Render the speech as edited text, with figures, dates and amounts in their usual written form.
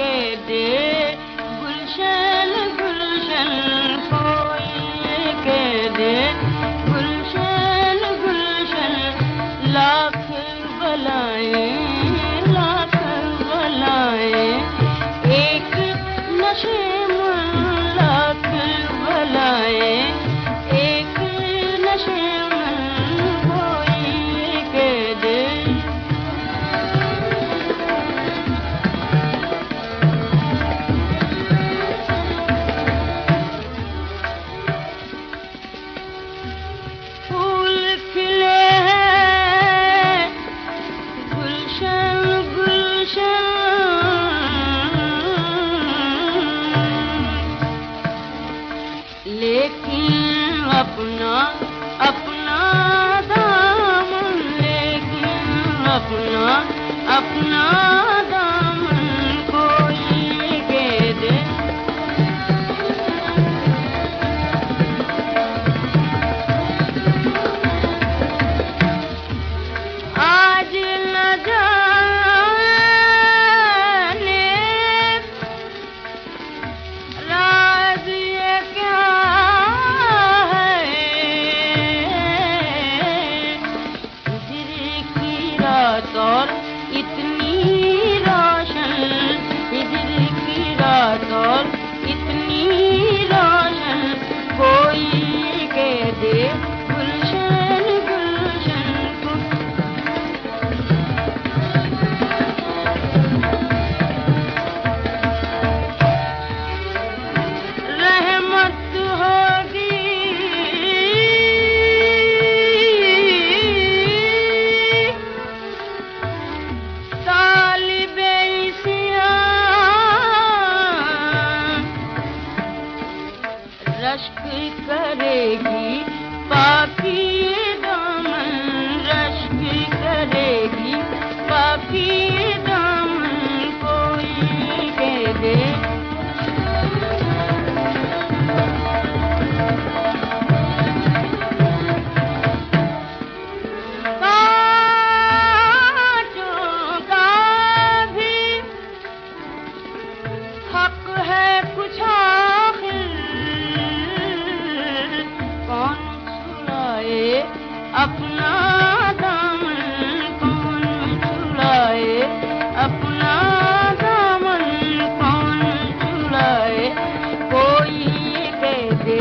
कह दे गुलशन गुलशन, कोई कह दे गुलशन गुलशन। लाख बलाएं लाख बलाएं एक नशे में, लाख बलाएं एक नशे में, कोई कह दे। लेकिन अपना अपना दामन, लेकिन अपना अपना दामन, कोई कह दे। आज न जाने राज ये क्या और इतनी रोशन, हिजर की रात और इतनी रोशन, कोई कह दे गुलशन गुलशन को। रहमत होगी रश्क करेगी पाकी दामन, रश्क करेगी पाकी दामन, कोई कह दे। कांटों का भी हक है कुछ आखिर, कौन छुड़ाए अपना दामन, कौन छुड़ाए अपना दामन, कौन छुड़ाए, कोई कह दे